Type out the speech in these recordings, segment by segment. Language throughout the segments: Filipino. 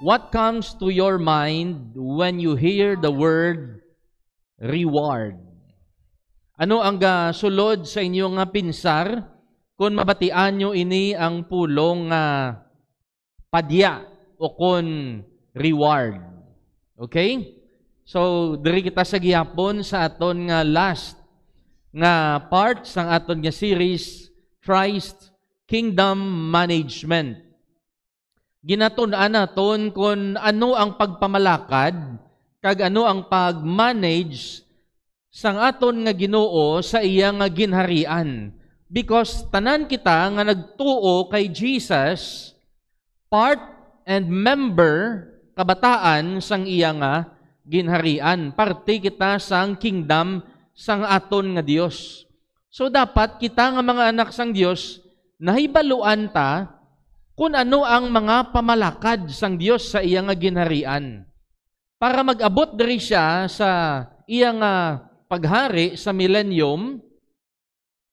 what comes to your mind when you hear the word reward? Ano ang sulod sa inyong pinsar kung mabatian nyo ini ang pulong padya o kun reward? Okay? So, diri kita sa gihapon sa aton nga last nga part sang aton nga series, Christ Kingdom Management. Ginatun-an naton kung ano ang pagpamalakad kag ano ang pag-manage sang aton nga Ginoo sa iyang nga ginharian. Because tanan kita nga nagtuo kay Jesus, part and member kabataan sang iyang nga ginharian. Parte kita sang kingdom sang aton nga Dios. So dapat kita nga mga anak sang Dios nahibaluan ta kung ano ang mga pamalakad sang Dios sa iyang nga ginharian. Para mag-abot diri siya sa iyang paghari sa millennium,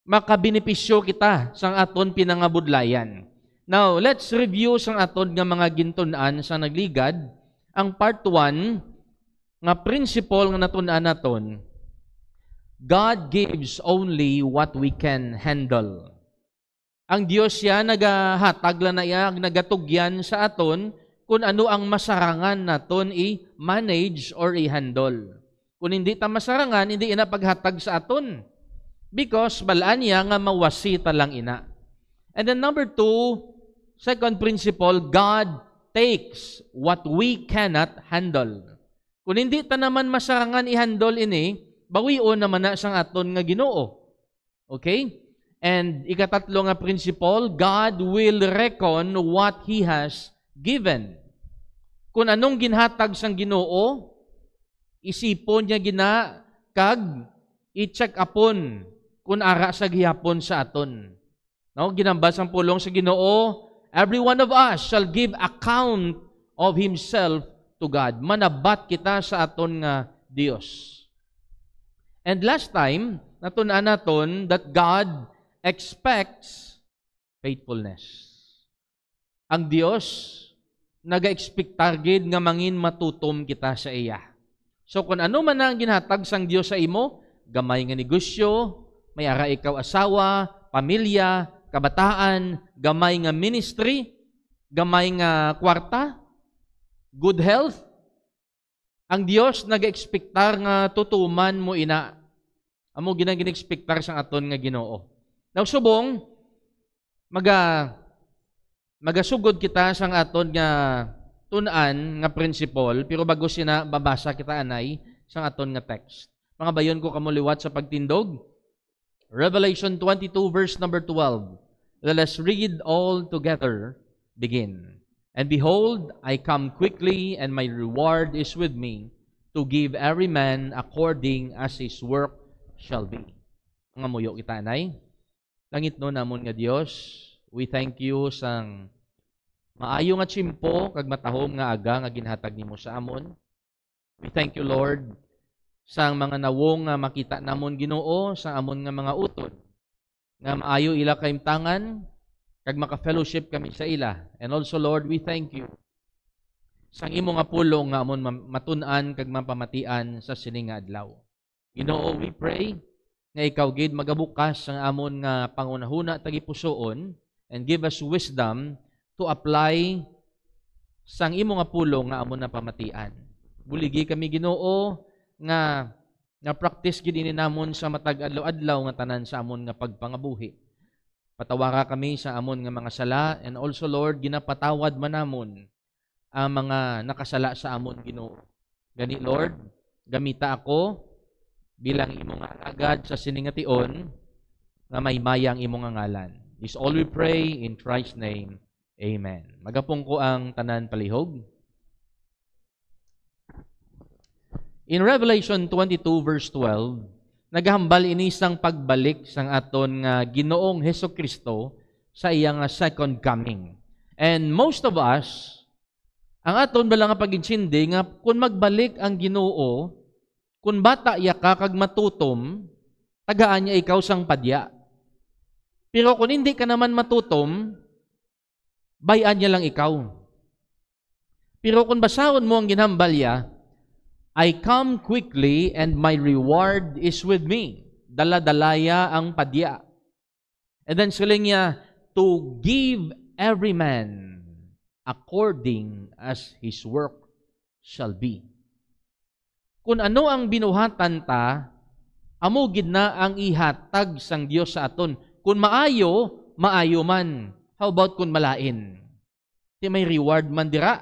makabenepisyo kita sang aton pinangabudlayan. Now, let's review sang aton nga mga gintun-an sa nagligad. Ang part 1 nga principle nga natun-an naton, God gives only what we can handle. Ang Dios siya nagahatag lang na iya, nagatugyan sa aton kung ano ang masarangan naton i-manage or i-handle. Kung hindi ta masarangan, hindi ina paghatag sa aton. Because balaan niya nga mawasita lang ina. And then number 2, second principle, God takes what we cannot handle. Kung hindi ta naman masarangan i-handle ini, bawion naman na sang aton nga Ginoo. Okay? And ikatatlo nga principle, God will reckon what He has given. Kung anong ginhatag sang Ginoo, isipon niya kag i-check upon kung ara sa gihapon sa aton. No, ginambas ang pulong sa Ginoo, every one of us shall give account of himself to God. Manabat kita sa aton nga Dios. And last time, natun-an naton that God expects faithfulness. Ang Dios naga-expect target nga mangin matutom kita sa iya. So kung ano man ang ginhatag sang Dios sa imo, gamay nga negosyo, may ara ikaw asawa, pamilya, kabataan, gamay nga ministry, gamay nga kwarta, good health, ang Dios naga-expectar nga tutuman mo ina. Amo gina-expectar sang aton nga Ginoo. Now subong magasugod kita sang aton nga tun-an nga principle, pero bago sina babasa kita anay sang aton nga text. Mga bayon ko kamuliwat sa pagtindog. Revelation 22 verse number 12. Let us read all together. Begin. And behold, I come quickly, and my reward is with me, to give every man according as his work shall be. Nga muyo kita anay. Langit no namon nga Dios, we thank you sang maayo nga tsimpo kag matahom nga aga nga ginhatag nimo sa amon. We thank you, Lord, sang mga nawong nga makita namon Ginoo sa amon nga mga utod. Nga maayo ila kaimtangan kag maka-fellowship kami sa ila. And also, Lord, we thank you sang imo nga pulong nga amon matun-an kag mapamatian sa sining nga adlaw. Ginoo, we pray nga ikaw gid magabukas sang amon nga pangunahuna tagipusoon and give us wisdom to apply sang imo nga pulong nga amon na pamatian. Buligi kami Ginoo nga practice gid ini namon sa matag adlaw-adlaw nga tanan sa amon nga pagpangabuhi. Patawara kami sa amon nga mga sala, and also Lord ginapatawad man namon ang mga nakasala sa amon Ginoo. Gani Lord, gamita ako bilang imo nga alagad sa siningation nga maymayang imo nga ngalan. This all we pray in Christ's name. Amen. Magapong ko ang tanan palihog. In Revelation 22 verse 12, naghambal ini sang pagbalik sang aton nga Ginoong Hesukristo sa iyang second coming. And most of us, ang aton bala nga paginsindi nga kung magbalik ang Ginoo, kung bata iya ka kag matutom, tagaan niya ikaw sang padya. Pero kung hindi ka naman matutom, bayan niya lang ikaw. Pero kung basahon mo ang ginhambalya, I come quickly and my reward is with me. Dala-dalaya ang padya. And then siling niya, to give every man according as his work shall be. Kung ano ang binuhatan ta, amo gid na ang ihatag sang Dios sa aton. Kung maayo, maayo man. How about kung malain? Di may reward man dira.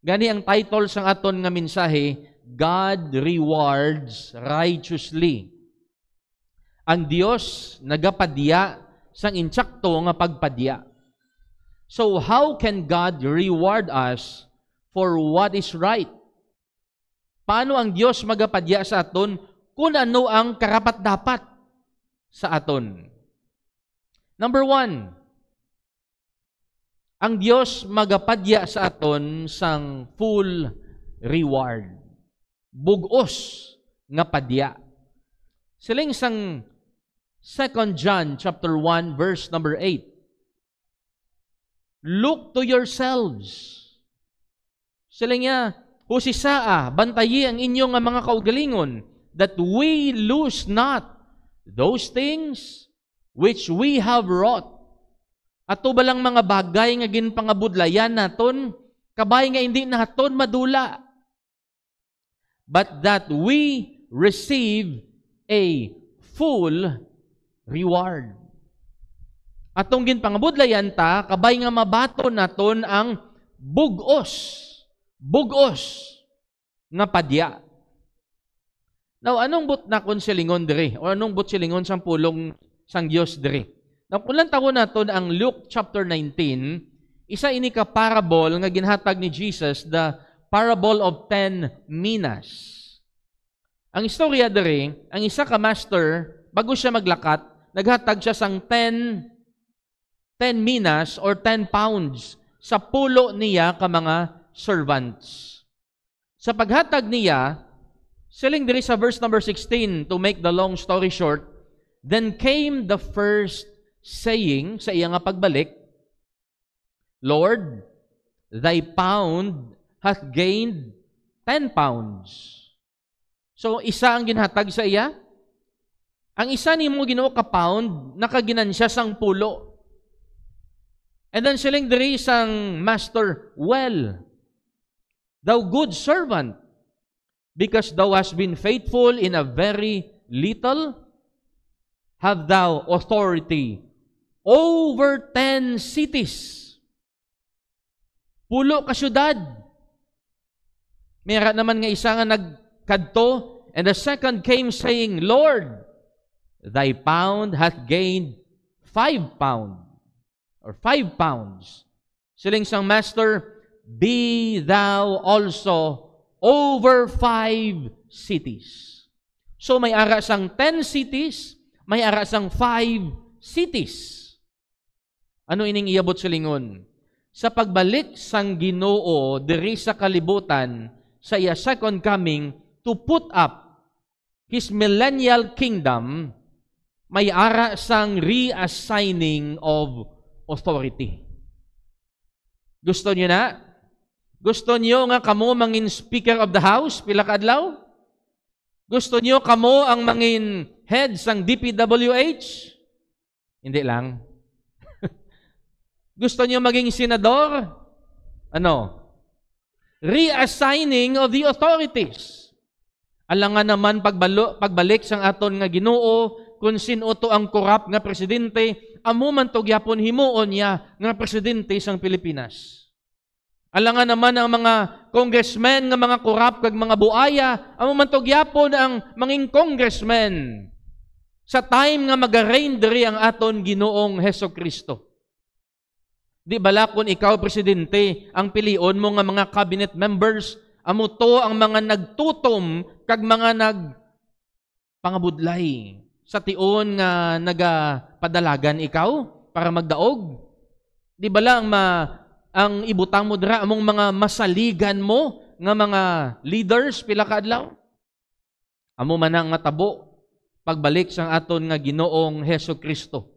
Gani ang title sang aton nga mensahe, God rewards righteously. Ang Dios nagapadya sang insakto nga pagpadya. So how can God reward us for what is right? Paano ang Dios magapadya sa aton kung ano ang karapat-dapat sa aton? Number 1, ang Dios magapadya sa aton sang full reward. Bugos nga padya. Siling sang 2 John chapter 1 verse number 8. Look to yourselves. Siling niya, husisaa, bantayi ang inyong mga kaugalingon, that we lose not those things which we have wrought. Ato balang mga bagay nga ginpangabudlayan naton, kabay nga hindi naton madula. But that we receive a full reward. Atong ginpangabudlayan ta, kabay nga mabato naton ang bugos nga padya. Now, anong but na kon silingon diri? O anong but silingon sang pulong sang Dios diri? Now, kung lang tawo naton ang Luke chapter 19, isa ini ka parable nga ginhatag ni Jesus, the parable of 10 minas. Ang istorya diri, ang isa ka master, bago siya maglakat, naghatag siya sang 10 minas or 10 pounds sa pulo niya ka mga servants. Sa paghatag niya, siling diri sa verse number 16, to make the long story short, then came the first saying sa iya nga pagbalik, Lord, thy pound hath gained 10 pounds. So, isa ang ginhatag sa iya. Ang isa ni mo Ginoo ka pound, nakaginansya sang pulo. And then siling diri sang master, well, thou good servant, because thou hast been faithful in a very little, have thou authority over 10 cities. Pulo ka syudad. Mayroon naman nga isa nga nagkadto, and the second came saying, Lord, thy pound hath gained 5 pounds, or 5 pounds. Siling sang master, be thou also over 5 cities. So may ara sang 10 cities, may ara sang 5 cities. Ano ining iabot silingon? Sa pagbalik sang Ginoo diri sa kalibutan, sa iya second coming, to put up His millennial kingdom, may ara sang reassigning of authority. Gusto niyo na? Gusto niyo nga kamo mangin Speaker of the House, pila ka adlaw? Gusto niyo kamo ang mangin head sang DPWH? Hindi lang. Gusto niyo maging senador? Ano? Reassigning of the authorities. Alangan naman pagbalik sang aton nga Ginoo, kung sino to ang korap nga presidente, amo man to gyapon himuon niya nga presidente sang Pilipinas. Alangan naman ang mga congressmen nga mga korap kag mga buaya, amo man to gyapon ang manging congressmen sa time nga mag-reign diri ang aton Ginoong Hesukristo. Di bala kung ikaw presidente, ang pilion mo nga mga cabinet members, amo to ang mga nagtutom kag mga nagpangabudlay sa tion nga nagapadalagan ikaw para magdaog. Di bala ang ibutang mo dira among mga masaligan mo nga mga leaders pila ka adlaw? Amo man ang matabo pagbalik sang aton nga Ginoong Hesukristo.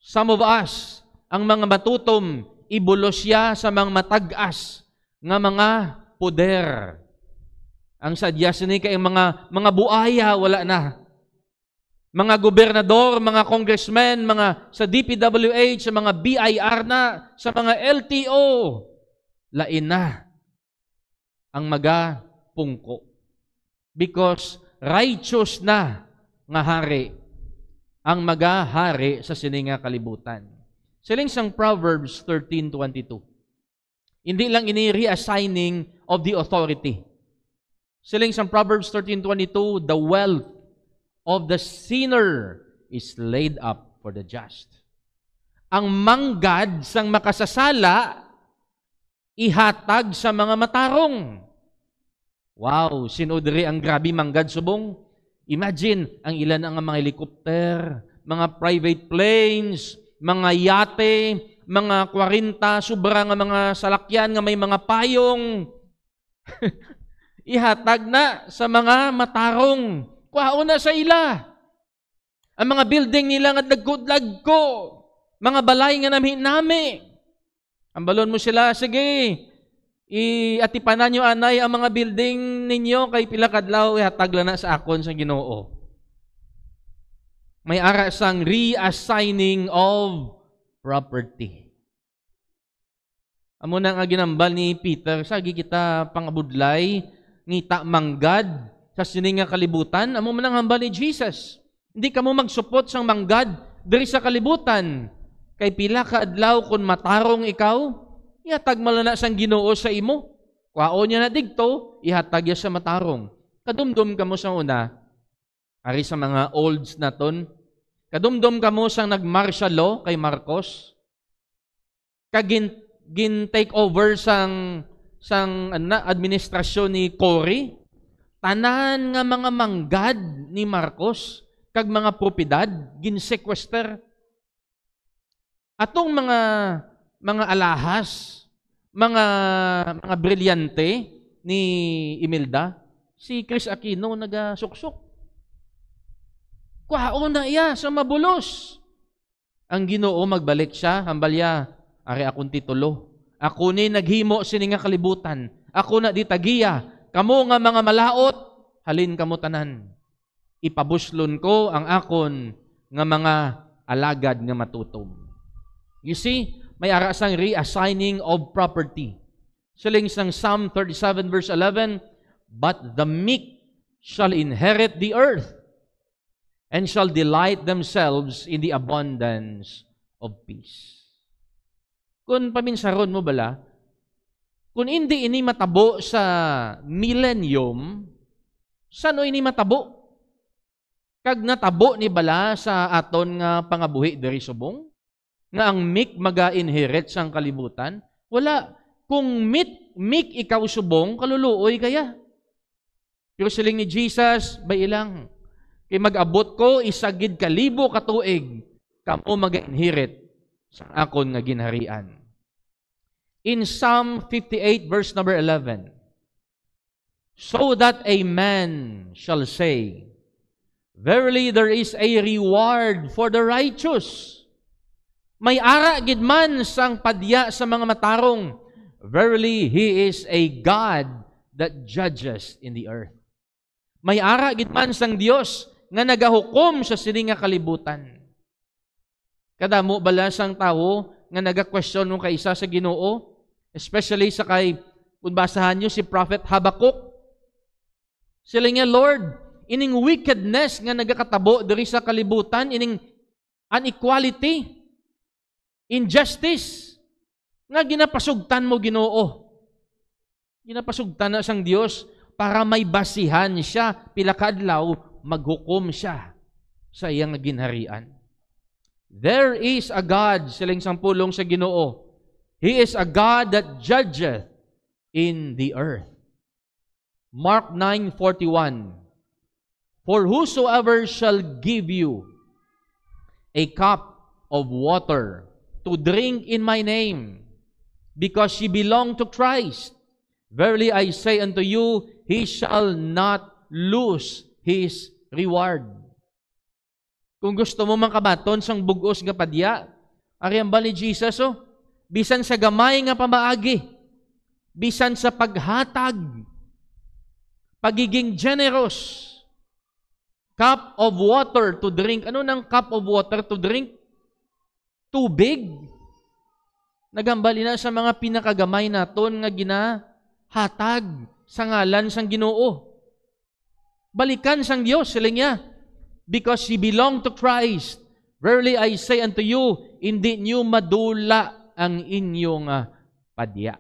Some of us, ang mga matutom, ibulos siya sa mga matag-as nga mga poder. Ang sadya sini kay mga buaya wala na. Mga gobernador, mga congressmen, mga sa DPWH, sa mga BIR na, sa mga LTO, lain na ang magapungko. Because righteous na nga hari ang magahari sa sininga kalibutan. Siling sang Proverbs 13:22. Hindi lang ini reassigning of the authority. Siling sang Proverbs 13:22, the wealth of the sinner is laid up for the just. Ang manggad sang makasasala ihatag sa mga matarong. Wow, sinudri ang grabe manggad subong. Imagine, ang ilan ang mga helicopter, mga private planes, mga yate, mga 40, sobra nga mga salakyan nga may mga payong. Ihatag na sa mga matarong. Kuhao na sa ila. Ang mga building nila nga nagkudlag ko. Mga balay nga nami. Ang balon mo sila, sige, atipanan nyo anay ang mga building ninyo kay pila kadlaw ihatag lang na sa akon sa Ginoo. May ara sang reassigning of property. Amo na nga ginambal ni Peter, sagi kita pangabudlay, ngita manggad sa sininga kalibutan, amo man ang hambal ni Jesus. Hindi ka mo magsupot sang manggad diri sa kalibutan. Kay pila ka adlaw kun matarong ikaw, ihatag malana sang Ginoo sa imo. Kwaon niya na digto, ihatag ya sa matarong. Kadumdum ka mo sa una, ari sa mga olds naton, kadumdum ka mo sang nag-martial law kay Marcos, gin-take over sang administrasyon ni Cory, tanan nga mga manggad ni Marcos, kag mga propiedad, gin-sequester. Atong mga alahas, mga brilyante ni Imelda, si Chris Aquino nagasuksok. Kuhao na iya sa mabulos. Ang Ginoo magbalik siya, hambalya, ari akong titulo. Ako ni naghimo sini nga kalibutan. Ako na ditagiya, kamo nga mga malaot, halin kamo tanan. Ipabuslon ko ang akon nga mga alagad nga matutom. You see, may ara sang reassigning of property. Siling sang Psalm 37 verse 11, but the meek shall inherit the earth and shall delight themselves in the abundance of peace. Kung paminsaron mo bala, kung hindi ini matabo sa millennium, saan ini matabo? Kag natabo ni bala sa aton nga pangabuhi diri subong? Nga ang meek maga-inherit sang kalibutan? Wala. Kung meek ikaw subong, kaluluoy kaya. Pero siling ni Jesus, ba ilang? Kay mag-abot ko, isagid kalibo katuig, kamo maga-inherit sa akon nga ginharian. In Psalm 58 verse number 11, so that a man shall say, verily there is a reward for the righteous. May ara gid man sang padya sa mga matarong. Verily, He is a God that judges in the earth. May ara gid man sang Dios nga nagahukom sa sininga kalibutan. Kadamo bala sang tawo nga naga-question nung kaisa sa Ginoo, especially sa kay kung basahan niyo si Prophet Habakkuk. Sila nga, Lord, ining wickedness nga nagakatabo diri sa kalibutan, ining inequality, injustice, nga ginapasugtan mo Ginoo. Ginapasugtan na sang Dios para may basihan siya, pila ka adlaw maghukom siya sa iyang ginharian. There is a God, siling sampulong sa Ginoo. He is a God that judgeth in the earth. Mark 9:41. For whosoever shall give you a cup of water to drink in my name, because ye belong to Christ, verily I say unto you, he shall not lose his reward. Kung gusto mo makabaton sang bugos nga padya, ari ang bali Jesus, bisan sa gamay nga pamaagi, bisan sa paghatag, pagiging generous, cup of water to drink. Ano ng cup of water to drink? Tubig. Nagambali na sa mga pinakagamay naton nga ginahatag sa ngalan sang Ginoo. Balikan sang Dios sila niya, because ye belong to Christ. Verily I say unto you, hindi niyo madula ang inyong padya.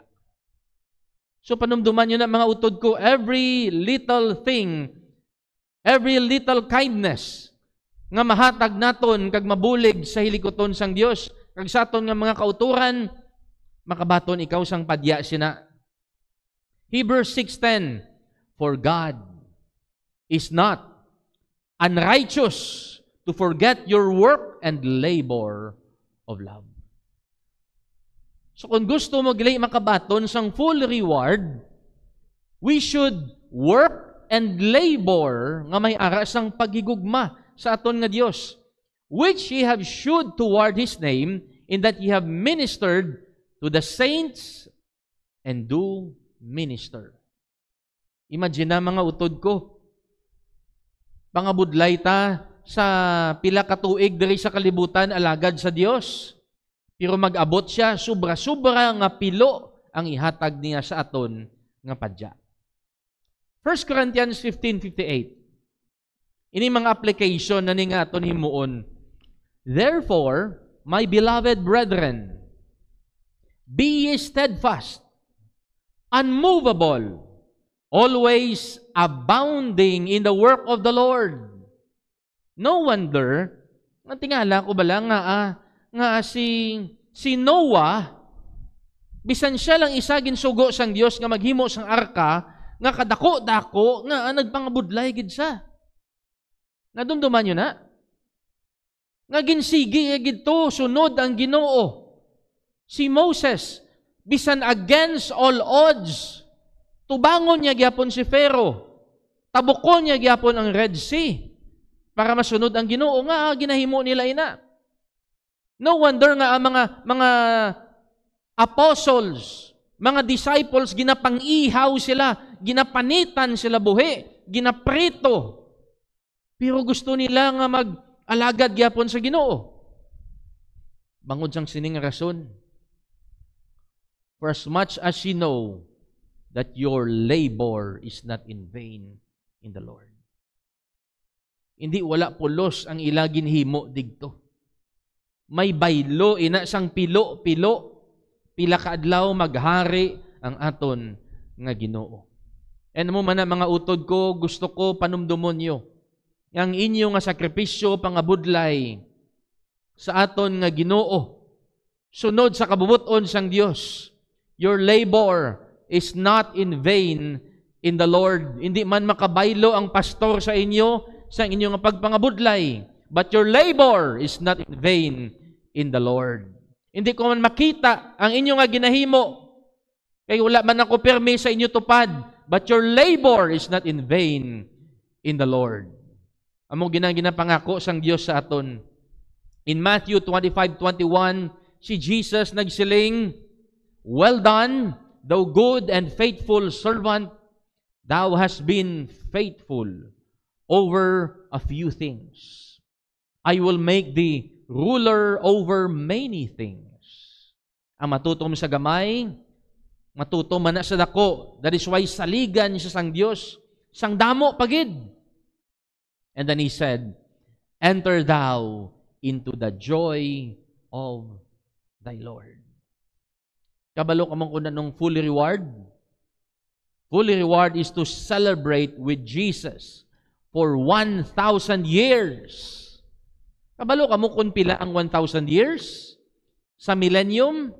So panumduman nyo na mga utod ko, every little thing, every little kindness nga mahatag naton kag mabulig sa hilikoton sang Dios, kag sa aton nga mga kauturan, makabaton ikaw sang padya sina. Hebrews 6:10, for God is not unrighteous to forget your work and labor of love. So kung gusto mo gali makabaton sang full reward, we should work and labor nga may ara sang paghigugma sa aton nga Dios, which ye have shewed toward His name, in that ye have ministered to the saints and do minister. Imagine na mga utod ko, pangabudlay ta sa pila ka tuig diri sa kalibutan alagad sa Dios. Pero mag-abot siya, sobra-sobra nga pilo ang ihatag niya sa aton nga padya. 1 Corinthians 15:58. Ini mga application na ni nga aton himuon. Therefore, my beloved brethren, be ye steadfast, unmovable, always abounding in the work of the Lord. No wonder, nga tingala ko bala nga si Noah, bisan siya lang isa ginsugo sang Dios nga maghimo sang arka, nga kadako-dako nga nagpangabudlay gid siya. Nadumduman nyo na? Nga ginsigi gid to sunod ang Ginoo. Si Moses, bisan against all odds, tubangon niya gyapon si Pharaoh, tabukon niya gyapon ang Red Sea para masunod ang Ginoo nga ginahimo nila ina. No wonder nga ang mga apostles, mga disciples, ginapang-ihaw sila, ginapanitan sila buhi, ginaprito. Pero gusto nila nga mag-alagad gyapon sa Ginoo. Bangod sang sining rason, for as much as you know that your labor is not in vain in the Lord. Hindi wala pulos ang ila ginhimo digto. May baylo, ina sang pilo, pila kaadlaw maghari ang aton nga Ginoo. And mo man mga utod ko, gusto ko panumdumon nyo, ang inyo nga sakripisyo, pangabudlay sa aton nga Ginoo, sunod sa kabubuton sang Dios. Your labor is not in vain in the Lord. Hindi man makabaylo ang pastor sa inyo, sa inyong pagpangabudlay, but your labor is not in vain in the Lord. Hindi ko man makita ang inyong nga ginahimo, kay wala man ako pirmi sa inyo tupad, but your labor is not in vain in the Lord. Amo ginapangako sang Dios sa aton. In Matthew 25:21, si Jesus nagsiling, well done, thou good and faithful servant, thou hast been faithful over a few things. I will make thee ruler over many things. Ang matutom sa gamay, matutom man na sa dako. That is why saligan siya sang Dios, sang damo pagid. And then he said, enter thou into the joy of thy Lord. Kabalo ka man kuna nung full reward. Full reward is to celebrate with Jesus for 1,000 years. Kabalo ka mo kung pila ang 1,000 years? Sa millennium?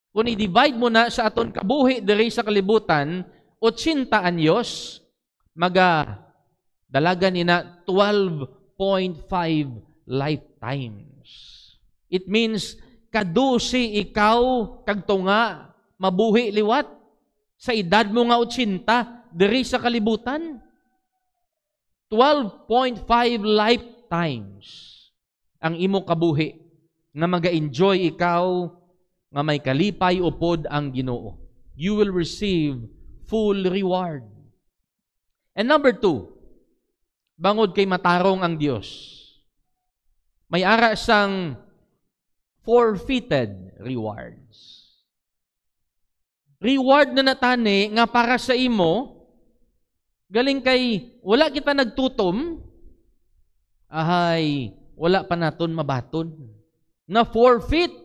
Kung i-divide mo na sa aton kabuhi diri sa kalibutan, 80 anyos, dalagan ina 12.5 lifetimes. It means, kadusi ikaw, kagtunga, mabuhi liwat, sa edad mo nga 80, diri sa kalibutan. 12.5 lifetimes ang imo kabuhi nga maga-enjoy ikaw nga may kalipay upod ang Ginoo. you will receive full reward. And number 2, bangod kay matarong ang Diyos, may ara sang forfeited rewards. Reward na natani nga para sa imo, galing kay wala kita nagtutom, ahay, wala pa naton mabaton. Na forfeit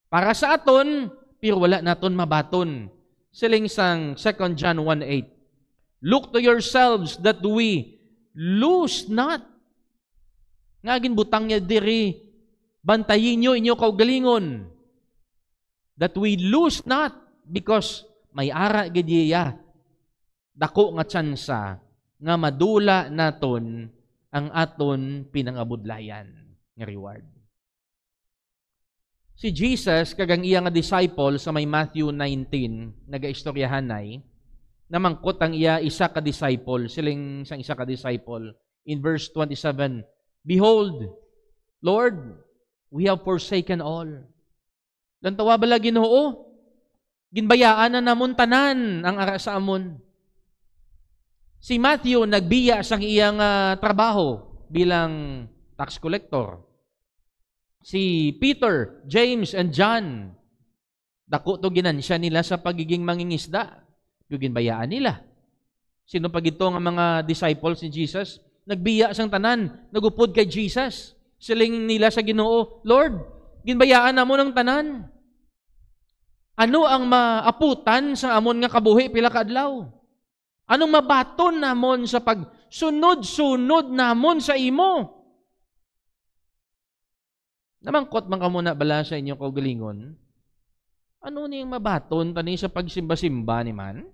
para sa aton, pero wala naton mabaton. Siling sang 2 John 1:8. Look to yourselves that we lose not. Ngagin butang niya diri, bantayin nyo inyo kaugalingon. That we lose not, because may ara gadiya. Dako nga tsansa nga madula naton ang aton pinangabudlayan nga reward. Si Jesus, kagang iya nga disciple sa may Matthew 19, nagaistoryahanay, namangkot ang iya isa ka disciple, siling sang isa ka disciple, in verse 27, Behold, Lord, we have forsaken all. Lantawa bala Ginoo, ginbayaan na namon tanan ang ara sa amon. Si Matthew nagbiya sang iyang trabaho bilang tax collector. Si Peter, James, and John, dako to ginansya nila sa pagiging mangingisda. Yung ginbayaan nila. Sino pag ito nga mga disciples ni Jesus? Nagbiya sang tanan, nagupod kay Jesus. Siling nila sa Ginoo, Lord, ginbayaan na mo ng tanan. Ano ang maaputan sa amon nga kabuhi pila ka adlaw? Anong mabaton namon sa pagsunod-sunod namon sa imo? Namangkot man ka muna bala sa inyong kaugalingon. Ano niyang mabaton tani sa pagsimba-simba ni man?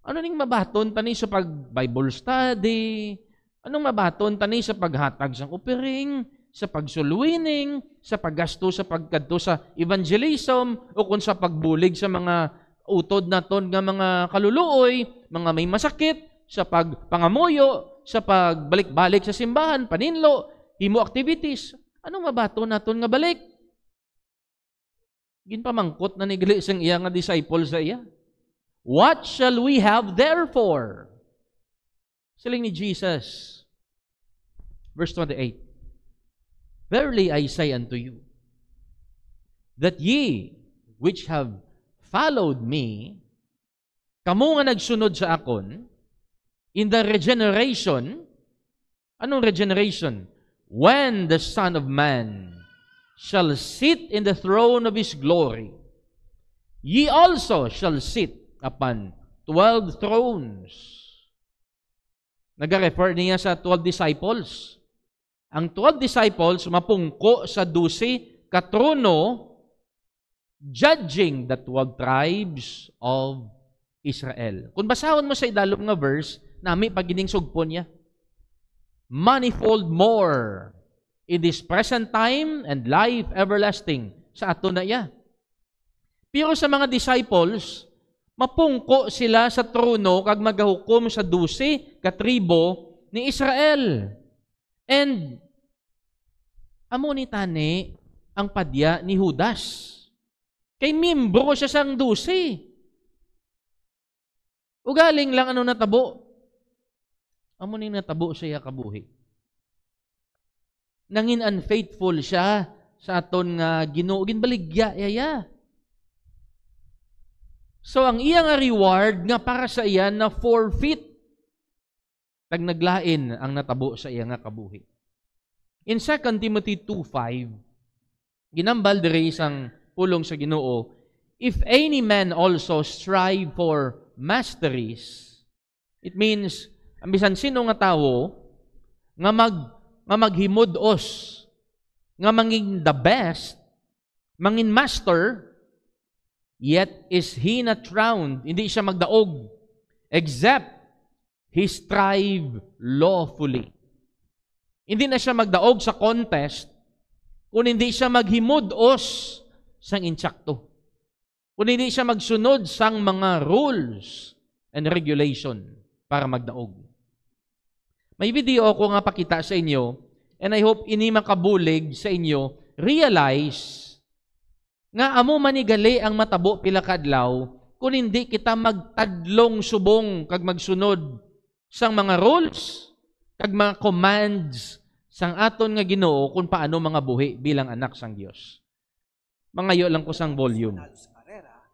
Ano niyang mabaton tani sa pag-Bible study? Anong mabaton tani sa paghatag sang offering, sa pagsulwining, sa paggasto sa pagkadto sa evangelism, o kung sa pagbulig sa mga utod naton nga mga kaluluoy, mga may masakit, sa pagpangamuyo, sa pagbalik-balik sa simbahan, paninlo, himo activities. Anong mabaton naton nga balik? Ginpamangkot na nigli sang iya nga disciple sa iya. What shall we have therefore? Siling ni Jesus. Verse 28. Verily I say unto you, that ye which have followed me, kamo nga nagsunod sa akon, in the regeneration, anong regeneration? When the Son of Man shall sit in the throne of His glory, ye also shall sit upon 12 thrones. Nag-refer niya sa 12 disciples. Ang 12 disciples mapungko sa 12 katrono, judging the 12 tribes of Israel. Kung basahon mo sa idalom nga verse, nami pagining sugpon niya. Manifold more in this present time and life everlasting sa ato na iya. Pero sa mga disciples, mapungko sila sa trono kag magahukom sa 12 katribo ni Israel. And amo ni tani ang padya ni Judas. Kay membro siya sang 12. Ugaling lang ano natabo. Amo ning natabo siya kabuhi. Nangin unfaithful siya sa aton nga Ginoo, ginbaligya yaya. So ang iya nga reward nga para sa iya na forfeit, tag naglain ang natabo sa iya nga kabuhi. In 2 Timothy 2:5, ginambal diri isang pulong sa Ginoo, if any man also strive for masteries, it means ang bisan sino nga tawo nga maghimudos, nga manging the best, mangin master, yet is he not round, hindi siya magdaog, except he strive lawfully. Hindi na siya magdaog sa contest, kung hindi siya maghimudos sang insakto. Kung hindi siya magsunod sang mga rules and regulation para magdaog. May video ako nga pakita sa inyo, and I hope ini makabulig sa inyo, realize Nga amo manigali ang matabo pila ka adlaw kung hindi kita magtadlong subong kag magsunod sang mga rules kag mga commands sang aton nga Ginoo kung paano mga buhi bilang anak sang Dios. Mangayo lang ko sang volume.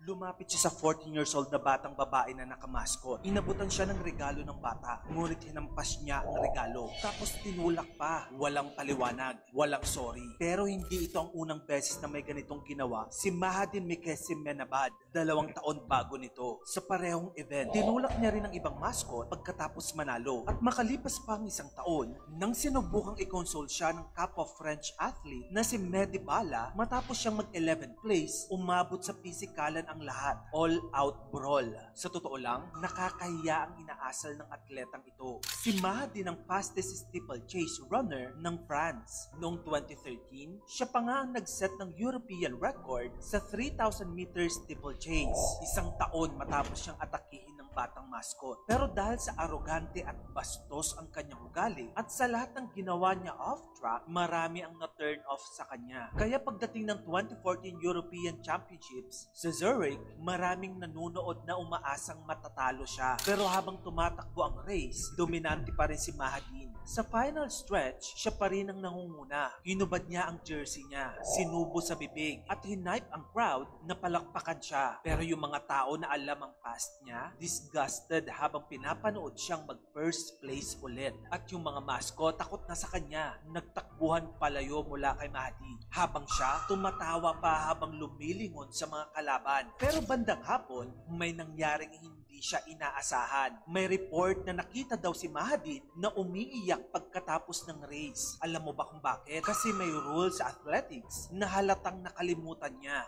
Lumapit siya sa 14 years old na batang babae na nakamaskot. Inabutan siya ng regalo ng bata, ngunit hinampas niya ang regalo. Tapos tinulak pa. Walang paliwanag, walang sorry. Pero hindi ito ang unang beses na may ganitong ginawa. Si Mahadin Mikesim Menabad, 2 taon bago nito. Sa parehong event, tinulak niya rin ang ibang mascot pagkatapos manalo. At makalipas pa ang 1 taon, nang sinubukang i-console siya ng kapwa French athlete na si Mehdi Bala, matapos siyang mag-11th place, umabot sa pisikalan ang lahat. All-out brawl. Sa totoo lang, nakakahiya ang inaasal ng atletang ito. Si Mahadin ang fastest steeplechase runner ng France. Noong 2013, siya pa nga ang nag-set ng European record sa 3,000 meters steeplechase. 1 taon matapos siyang atakihin ng batang mascot. Pero dahil sa arogante at bastos ang kanyang ugali at sa lahat ng ginawa niya off-track, marami ang na-turn off sa kanya. Kaya pagdating ng 2014 European Championships sa Zurich, maraming nanunood na umaasang matatalo siya. Pero habang tumatakbo ang race, dominante pa rin si Mahadin. Sa final stretch, siya pa rin ang nangunguna. Hinubad niya ang jersey niya, sinubo sa bibig, at hinipe ang crowd na palakpakan siya. Pero yung mga tao na alam ang past niya, disgusted habang pinapanood siyang mag-first place ulit. At yung mga mascot takot na sa kanya, nagtakbuhan palayo mula kay Mahadin. Habang siya, tumatawa pa habang lumilingon sa mga kalaban. Pero bandang hapon, may nangyaring hindi siya inaasahan. May report na nakita daw si Mahadin na umiiyak pagkatapos ng race. Alam mo ba kung bakit? Kasi may rule sa athletics na halatang nakalimutan niya.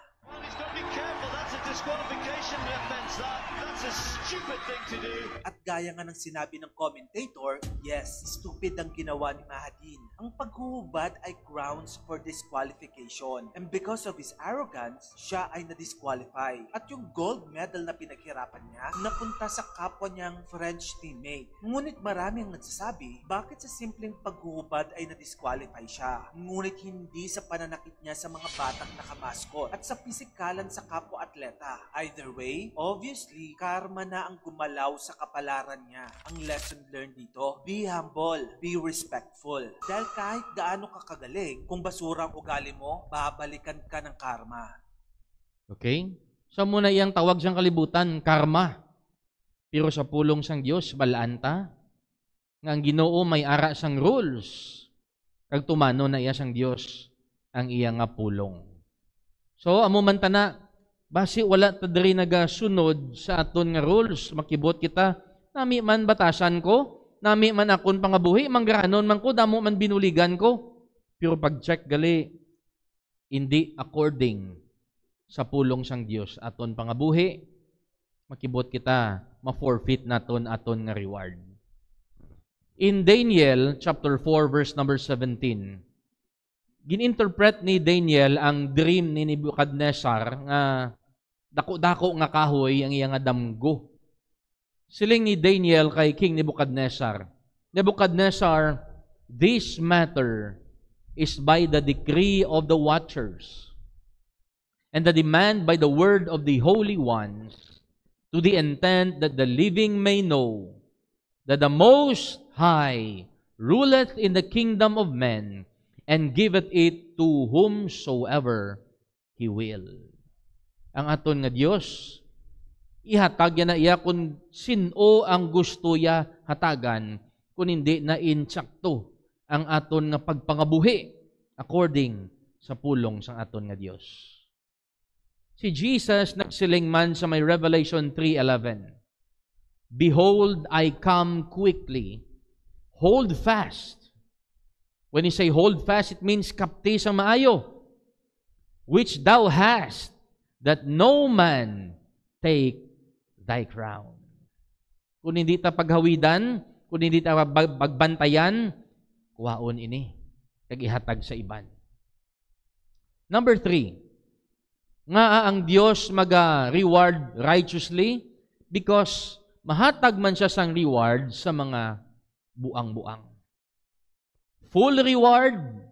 At gaya nga ng sinabi ng commentator, yes, stupid ang ginawa ni Mahadin. Ang paghuhubad ay grounds for disqualification. And because of his arrogance, siya ay na-disqualify. At yung gold medal na pinaghirapan niya, napunta sa kapwa niyang French teammate. Ngunit marami ang nagsasabi, bakit sa simpleng paghuhubad ay na-disqualify siya? Ngunit hindi sa pananakit niya sa mga batang nakamaskot at sa pisikalan sa kapwa-atleta. Either way, obviously, karma na ang gumalaw sa kapalaran niya. Ang lesson learned dito, be humble, be respectful. Dahil kahit gaano ka kagaling, kung basura ang ugali mo, babalikan ka ng karma. Okay? So muna iyang tawag siyang kalibutan, karma. Pero sa pulong sang Dios, balanta. Nga ang Ginoo may ara sang rules. Kag tumano na iya sang Dios ang iya nga pulong. So, amo man tana, basi wala ta diri nagasunod sa aton nga rules, makibot kita, nami man batasan ko, nami man akon pangabuhi, manggaranon man ko, damo man binuligan ko. Pero pag-check gali, hindi according sa pulong sang Dios aton pangabuhi, makibot kita, ma-forfeit naton aton nga reward. In Daniel chapter 4 verse number 17, gininterpret ni Daniel ang dream ni Nebuchadnezzar nga dako-dako nga kahoy ang iya nga damgo. Siling ni Daniel kay King Nebuchadnezzar, Nebuchadnezzar, this matter is by the decree of the watchers and the demand by the word of the holy ones, to the intent that the living may know that the Most High ruleth in the kingdom of men and giveth it to whomsoever He will. Ang aton nga Dios, ihatag na iya kung sino ang gusto ya hatagan, kung hindi na insakto ang aton nga pagpangabuhi according sa pulong sang aton nga Dios. Si Jesus nagsiling man sa may Revelation 3:11, behold, I come quickly, hold fast. When you say hold fast, it means kapti sa maayo, which thou hast, that no man take thy crown. Kung hindi ta paghawidan, kung hindi ta pagbantayan, kuwaon ini, kagihatag sa iban. Number 3, nga ang Dios maga-reward righteously because mahatag man siya sang reward sa mga buang-buang. Full reward,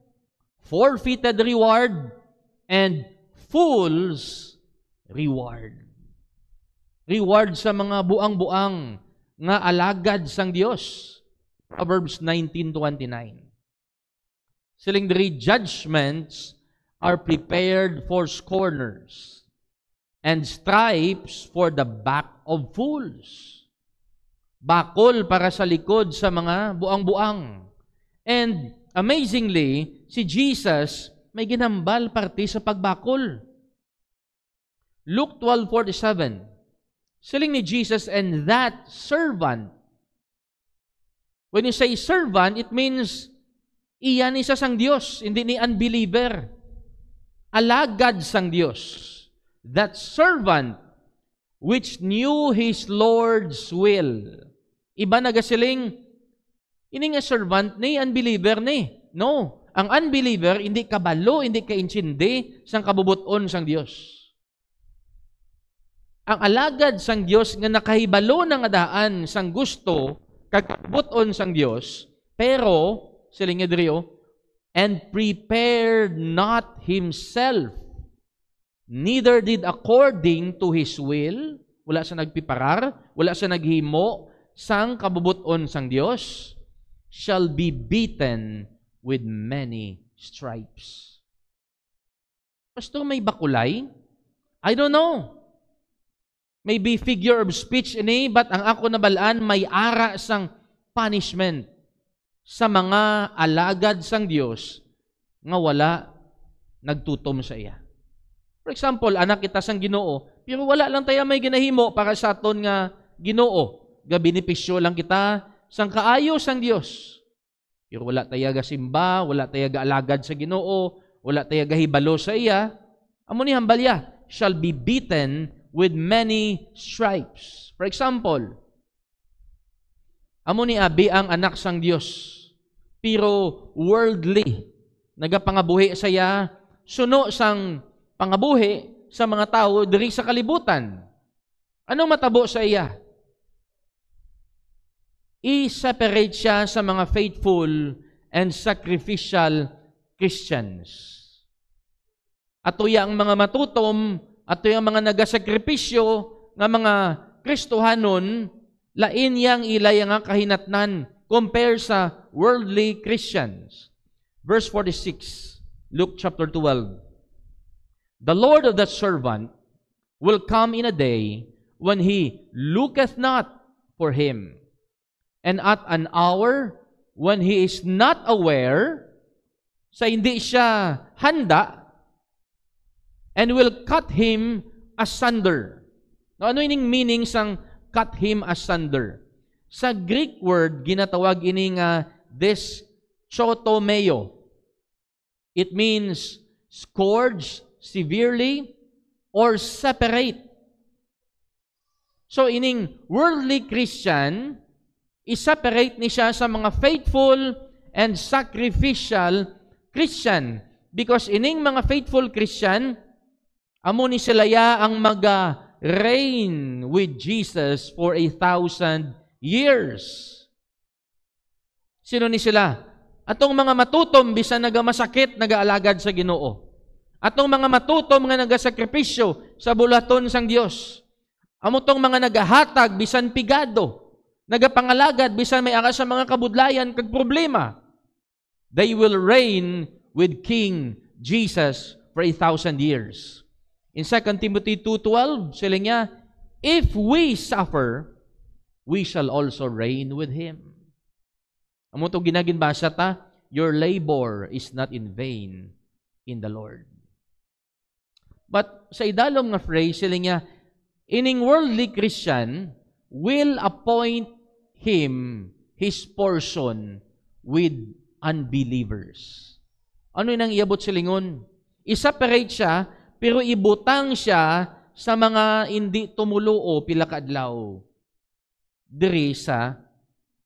forfeited reward, and fool's reward. Reward sa mga buang-buang nga alagad sang Dios. Proverbs 19:29. Siling diri, judgments are prepared for scorners, and stripes for the back of fools. Bakol para sa likod sa mga buang-buang. And amazingly, si Jesus may ginambal parte sa pagbakol. Luke 12:47. Siling ni Jesus, and that servant. When you say servant, it means iyan isa sang Diyos, hindi ni unbeliever. Alagad sang Diyos. That servant which knew his Lord's will. Iba nagasiling, ini nga servant ni, unbeliever ni. No. Ang unbeliever, hindi kabalo, hindi kaintindi sang kabubuton sang Diyos. Ang alagad sang Diyos nga nakahibalo ng adaan sang gusto, kakabuton sang Diyos, pero, siling nga diriyo, and prepared not himself, neither did according to his will, wala sa nagpiparar, wala sa naghimo, sang kabubuton sang Diyos, shall be beaten with many stripes. Pastor, may bakulay? I don't know. Maybe figure of speech ini, but ang ako nabalaan, may ara sang punishment sa mga alagad sang Dios nga wala nagtutom sa iya. For example, anak kita sang Ginoo, pero wala lang tayo may ginahimo para sa aton nga Ginoo. Gabinipisyo lang kita sang kaayo sang Dios. Pero wala tayo gasimba, wala tayo gaalagad sa Ginoo, wala tayo gahibalo sa iya. Amo ni hambalya, shall be beaten with many stripes. For example, amo ni abi ang anak sang Dios, pero worldly, nagapangabuhi sa iya, suno sang pangabuhi sa mga tao diri sa kalibutan. Ano matabo sa iya? I-separate siya sa mga faithful and sacrificial Christians. Ato yang mga matutom, ato yang mga nagasakripisyo nga mga Kristohanon, lain yang ilay nga kahinatnan compare sa worldly Christians. Verse 46, Luke chapter 12. The Lord of that servant will come in a day when he looketh not for him, and at an hour when he is not aware, sa hindi siya handa, and will cut him asunder. Now, ano ining meaning sang cut him asunder? Sa Greek word, ginatawag ini nga deschotomeo. It means scourge severely or separate. So, ining worldly Christian, i-separate ni siya sa mga faithful and sacrificial Christian. Because ining mga faithful Christian, amo ni silaya ang maga-reign with Jesus for 1,000 years. Sino ni sila? Atong mga matutom, bisan nagamasakit, nagaalagad sa Ginoo. Atong mga matutom nga nagasakripisyo sa bulaton sang Dios. Amo tong mga nagahatag, bisan pigado, nagapangalagad, bisan may ara sa mga kabudlayan kag problema. They will reign with King Jesus for 1,000 years. In 2 Timothy 2:12, sila niya, if we suffer, we shall also reign with Him. Amo itong ginaginbasa ta, your labor is not in vain in the Lord. But sa idalom nga phrase, sila niya, ining worldly Christian will appoint him his portion with unbelievers. Ano yung iabot silingon? I-separate siya, pero ibutang siya sa mga hindi tumuluo pila kaadlaw diri sa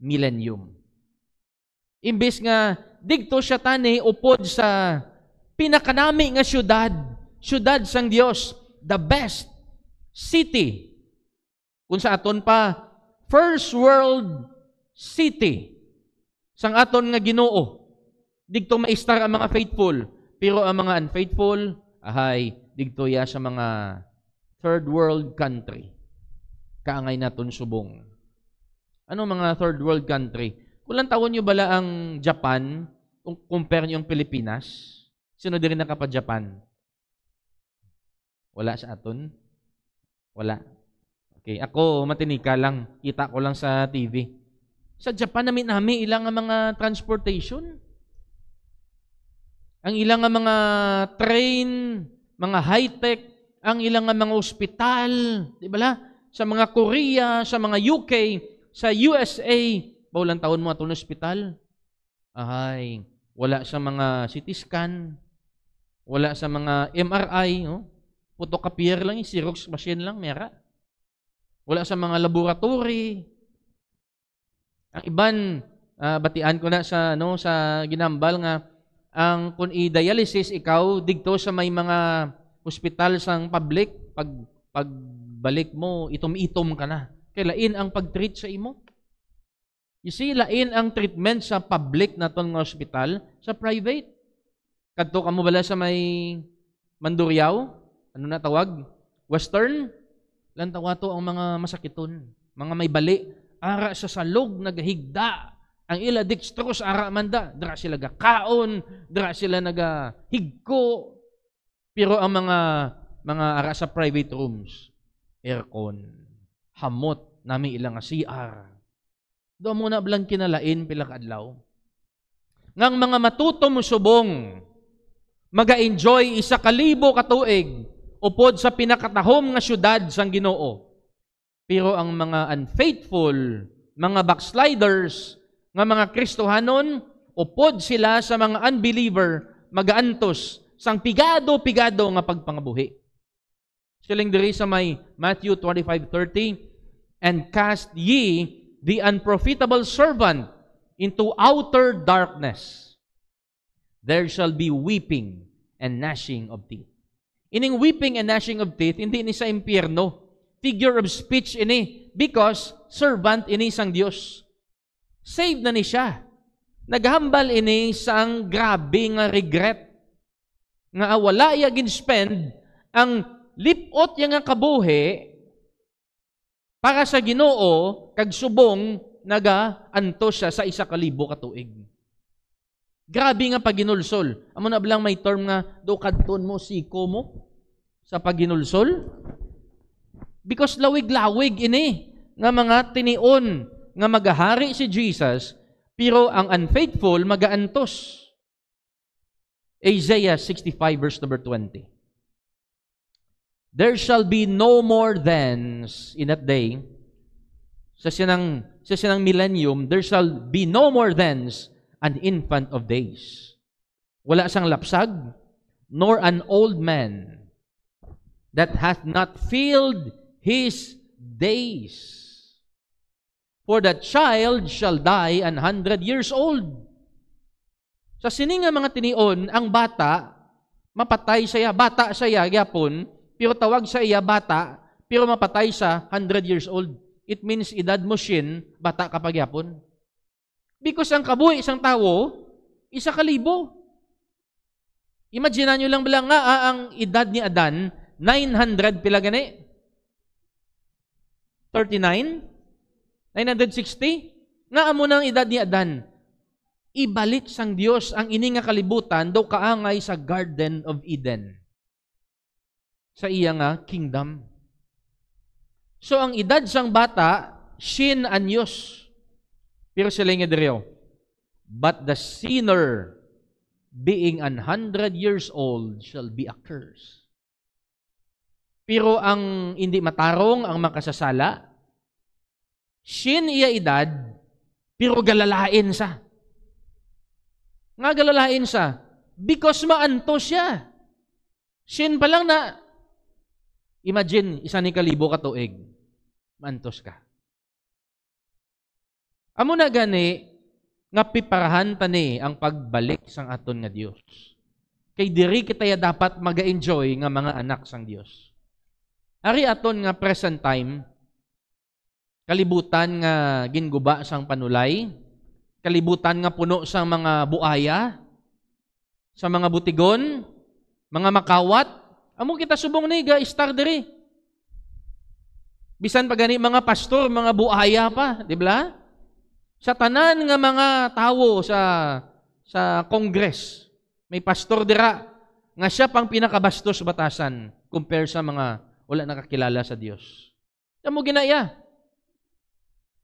millennium. Imbes nga digto siya tani upod sa pinakanami nga syudad sang Dios, the best city. Kung sa aton pa, first world city sang aton nga Ginoo. Digto maistar ang mga faithful, pero ang mga unfaithful, ahay, dito ya sa mga third world country. Kaangay naton subong. Ano mga third world country? Kulang taon nyo bala ang Japan, kung compare nyo yung Pilipinas? Sino din nakapa-Japan? Wala sa aton? Wala. Okay, ako matinika lang. Kita ko lang sa TV. Sa Japan namin ilang ang mga transportation. Ang ilang ang mga train, mga high-tech, ang ilang ang mga ospital, di ba? Sa mga Korea, sa mga UK, sa USA, bawlang taon mo atong ospital. Ay, wala sa mga CT scan, wala sa mga MRI, no? Photocopier lang, Xerox machine lang, mera. Wala sa mga laboratory. Ang iban, batian ko na sa ginambal nga, ang kung i-dialysis ikaw, digto sa may mga hospital sang public, pagbalik mo, itom-itom ka na. Kaya lain ang pag-treat sa imo. You see, lain ang treatment sa public na itong hospital, sa private. Kadto ka mo bala sa may Mandurriao? Ano na tawag? Western? Lantawa to ang mga masakiton. Mga may bali. Ara sa salog, naghigda. Ang ila dextrose, ara manda. Dara sila gakaon. Dara sila nagahigko. Pero ang mga ara sa private rooms, aircon, hamot, nami ilang CR. Doon muna blang kinalain pilakadlaw. Ngang mga matutom subong, maga-enjoy 1,000 katuig, upod sa pinakatahom nga syudad sang Ginoo. Pero ang mga unfaithful, mga backsliders, nga mga Kristohanon, upod sila sa mga unbeliever, magaantos sang pigado-pigado nga pagpangabuhi. Siling diri sa may Matthew 25:30, and cast ye the unprofitable servant into outer darkness. There shall be weeping and gnashing of teeth. Ining weeping and gnashing of teeth, hindi ni sa impyerno. Figure of speech ini, because servant ini sang Dios. Saved na ni siya. Naghambal ini sang grabe nga regret. Nga wala iya gin-spend ang lipot yang nga kabuhi para sa Ginoo kag subong naga-antos siya sa 1,000 katuig. Grabe nga paginulsol. Amo na blang may term nga do kadton mo siko mo sa paginulsol? Because lawig-lawig ini nga mga tinion nga magahari si Jesus, pero ang unfaithful magaantos. Isaiah 65 verse number 20. There shall be no more thens in that day. Sa sinang millennium, there shall be no more thens an infant of days. Wala sang lapsag, nor an old man that hath not filled his days. For the child shall die 100 years old. Sa sininga mga tinion, ang bata, mapatay siya, bata siya, yapon, pero tawag sa iya bata, pero mapatay sa 100 years old. It means edad mo sin, bata kapag yapon. Because ang kabuhi isang tao, 1,000. Imagine nyo lang bilang nga, ang edad ni Adan, 900 pila gani? 39? 960? Nga amo ng edad ni Adan. Ibalik sang Dios ang ini nga kalibutan daw kaangay sa Garden of Eden. Sa iya nga kingdom. So ang edad sang bata, 100 anyos. Pero sila nga diriyo, but the sinner being 100 years old shall be accursed. Pero ang hindi matarong, ang makasasala, 100 iya edad, pero galalain sa. Nga galalain sa, because maantos siya. 100 pa lang na, imagine, 1,000 katuig, maantos ka. Amo na gani, nga piparahan tani ang pagbalik sang aton nga Dios. Kay diri kita ya dapat maga-enjoy nga mga anak sang Dios. Ari aton nga present time, kalibutan nga ginguba sang panulay, kalibutan nga puno sang mga buaya, sa mga butigon, mga makawat, Amo kita subong ni ga star diri. Bisan pa gani mga pastor, mga buaya pa, di ba? Sa tanan nga mga tawo sa Congress, may pastor dira nga siya pang pinakabastos batasan compare sa mga wala nakakilala sa Dios. Amo ginaya.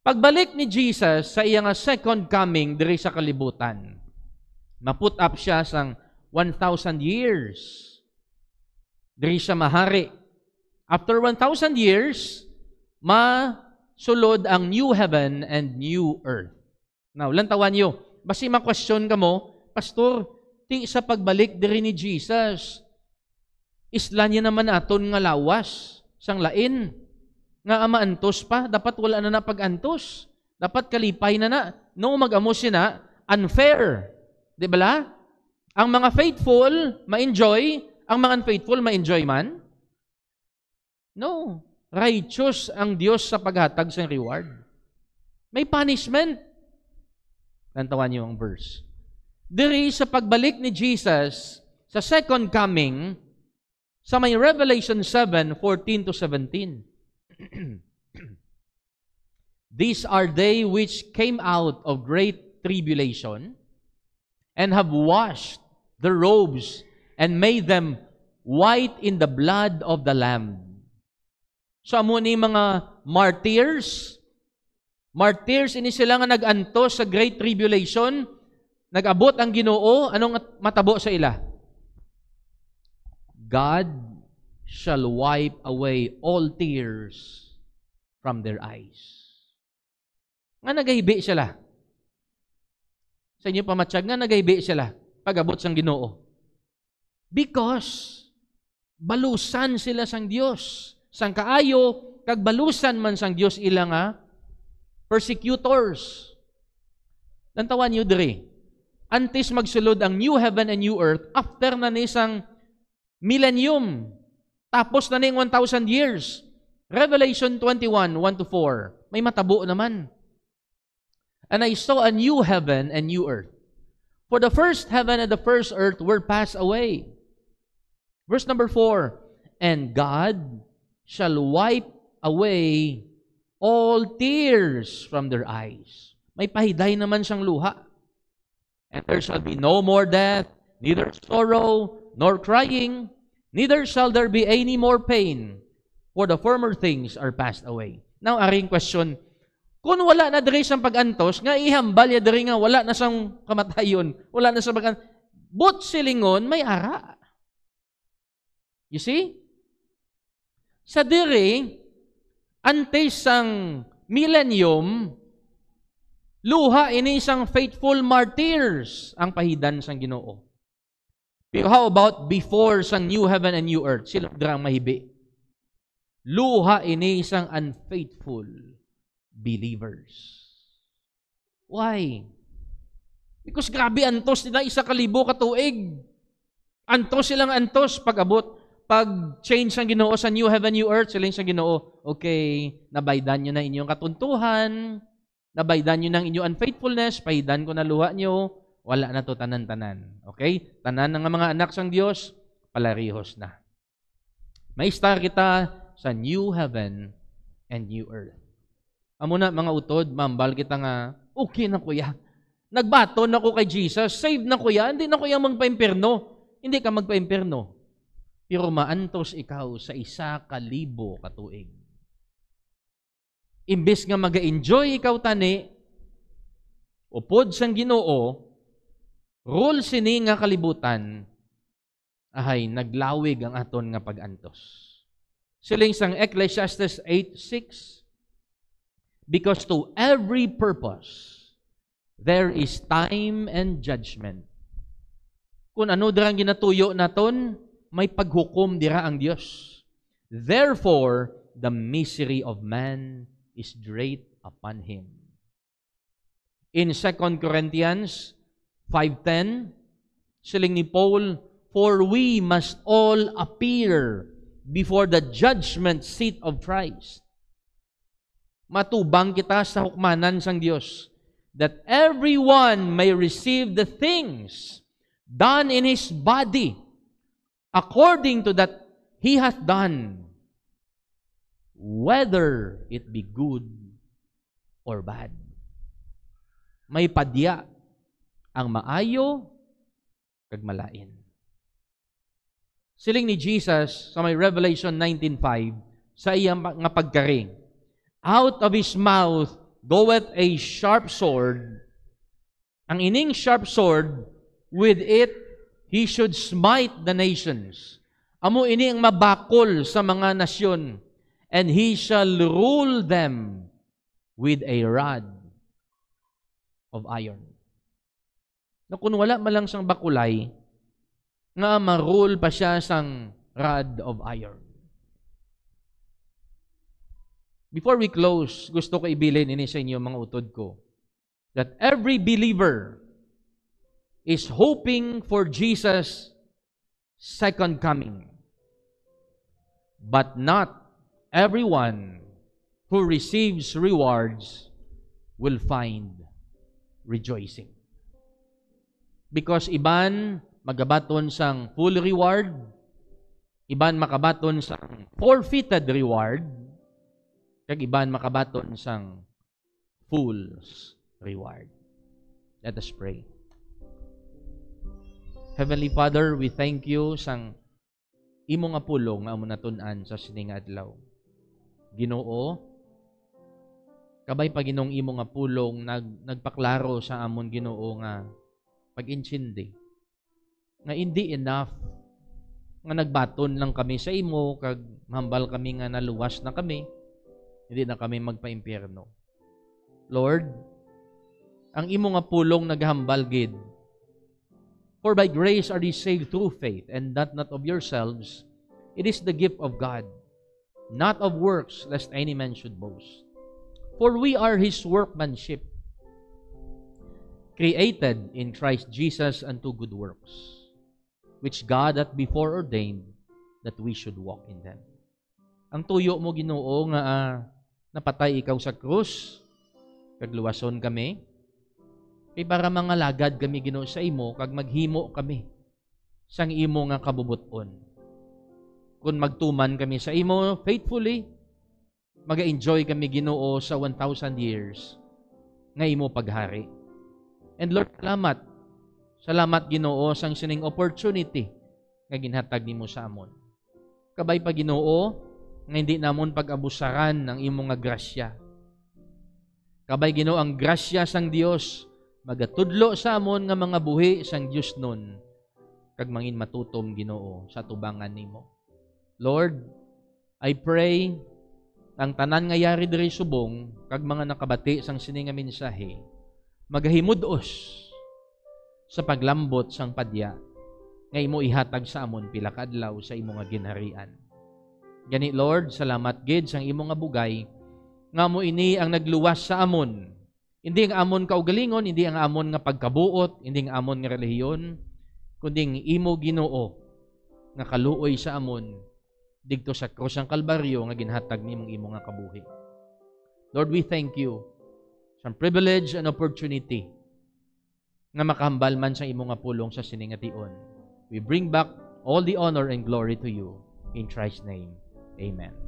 Pagbalik ni Jesus sa iyang second coming diri sa kalibutan, maput up siya sang 1,000 years. Diri siya mahari. After 1,000 years, masulod ang new heaven and new earth. Now, lantawan nyo, basi ma-question ka mo, Pastor, ti sa pagbalik diri ni Jesus, isla niya naman aton nga lawas, sang lain, nga amaantos pa, dapat wala na pag-antos, dapat kalipay na. No, mag-amos na, unfair. Di ba? Ang mga faithful, ma-enjoy, ang mga unfaithful, ma-enjoy man? No. Righteous ang Diyos sa paghatag sa reward. May punishment. Lantawan niyo ang verse. Diri sa pagbalik ni Jesus, sa second coming, sa may Revelation 7:14-17. These are they which came out of great tribulation and have washed the robes and made them white in the blood of the Lamb. So, amo ni mga martyrs ini sila nga nag-antos sa Great Tribulation, nag-abot ang Ginoo, anong matabo sa ila? God shall wipe away all tears from their eyes. Nga nagahibi sila. Sa inyo pamatsyag nga nagahibi sila pag-abot sang Ginoo. Because balusan sila sang Dios. Sang kaayo, kag balusan man sang Dios ila nga persecutors. Lantawan niyo diri. Antes magsulod ang new heaven and new earth, after na ni sang millennium. Tapos na ning 1,000 years. Revelation 21:1-4. May matabo naman. And I saw a new heaven and new earth. For the first heaven and the first earth were passed away. Verse number 4. And God shall wipe away all tears from their eyes. May pahiday naman siyang luha. And there shall be no more death, neither sorrow, nor crying, neither shall there be any more pain, for the former things are passed away. Now, aring question, kung wala na diri siyang pag-antos, nga ihambal ya diri nga wala na siyang kamatayon, wala na siyang pag-antos, but silingon, may ara. You see? Sa diri, antes sang millennium, luha ini isang faithful martyrs ang pahidan sang Ginoo. Pero how about before sang new heaven and new earth? Sila drang mahibi. Luha ini isang unfaithful believers. Why? Because grabe antos nila 1,000 katuig. Antos silang antos pag-abot. Pag-change ang Ginoo sa new heaven, new earth, sila sa Ginoo, okay, nabaydan nyo na inyong katuntuhan, nabaydan nyo ng inyong unfaithfulness, pahidan ko na luha nyo, wala na to tanan-tanan. Okay? Tanan ng mga anak sang Dios, palarihos na. May star kita sa new heaven and new earth. Amo na mga utod, mambal kita nga, okay na kuya. Nagbaton ako kay Jesus, saved na kuya, hindi na kuya magpa-impierno. Hindi ka magpa-impierno. Pero maantos ikaw sa 1,000 katuig. Imbes nga mag-enjoy ikaw tani, upod sang Ginoo, rule sini nga kalibutan, ahay, naglawig ang aton nga pag-antos. Siling sang Ecclesiastes 8:6, because to every purpose, there is time and judgment. Kung ano dirang ginatuyo naton, may paghukom dira ang Dios. Therefore, the misery of man is great upon him. In 2 Corinthians 5:10, siling ni Paul, for we must all appear before the judgment seat of Christ. Matubang kita sa hukmanan sang Dios, that everyone may receive the things done in his body according to that He hath done, whether it be good or bad. May padya ang maayo kag malain. Siling ni Jesus sa may Revelation 19:5 sa iyang nga pagkari, out of his mouth goeth a sharp sword. Ang ining sharp sword, with it he should smite the nations. Amo ini ang mabakol sa mga nasyon, and he shall rule them with a rod of iron. Na kung wala malang sang bakulay, nga marule pa siya sang rod of iron. Before we close, gusto ko ibilin ini sa inyo mga utod ko, that every believer is hoping for Jesus' second coming. But not everyone who receives rewards will find rejoicing. Because iban magabaton sang full reward, iban makabaton sang forfeited reward, kag iban makabaton sang fool's reward. Let us pray. Heavenly Father, we thank you sang imo nga pulong nga amo natun-an sa sining adlaw. Ginoo, kabay pa Ginoong imo nga pulong nagpaklaro sa amon Ginoo nga pag-intindi nga hindi enough nga nagbaton lang kami sa imo kag mahambal kami nga naluwas na kami, hindi na kami magpa-impyerno. Lord, ang imo nga pulong naghambal gid, for by grace are ye saved through faith, and that not of yourselves, it is the gift of God, not of works, lest any man should boast. For we are his workmanship, created in Christ Jesus unto good works, which God hath before ordained that we should walk in them. Ang tuyo mo Ginoo nga napatay ikaw sa krus, kag luwason kami, kay para mga lagad kami Ginoo sa imo, kag maghimo kami sang imo nga kabubuton. Kung magtuman kami sa imo faithfully, mag-enjoy kami Ginoo sa 1,000 years nga imo paghari. And Lord, salamat. Salamat Ginoo sang sining opportunity nga ginhatag nimo sa amon. Kabay pa Ginoo nga hindi namon pag-abusaran ng imo nga grasya. Kabay Ginoo ang grasya sang Dios magatudlo sa amon nga mga buhi sang Dios nun kag mangin matutom Ginoo sa tubangan nimo. Lord, I pray ang tanan nga yari diri subong kag mga nakabati sang sining nga mensahe magahimudos sa paglambot sang padya nga imo ihatag sa amon pila ka adlaw sa imo nga ginharian. Gani Lord, salamat gid sang imo nga bugay nga mo ini ang nagluwas sa amon. Hindi ang amon kaugalingon, hindi ang amon nga pagkabuot, hindi ang amon nga relihiyon, kundi ang imo Ginoo nga kaluoy sa amon didto sa krus sang Kalbaryo nga ginhatag nimong imo nga kabuhi. Lord, we thank you sa privilege and opportunity nga makahambal man sa imo nga pulong sa siningation. We bring back all the honor and glory to you. In Christ's name, amen.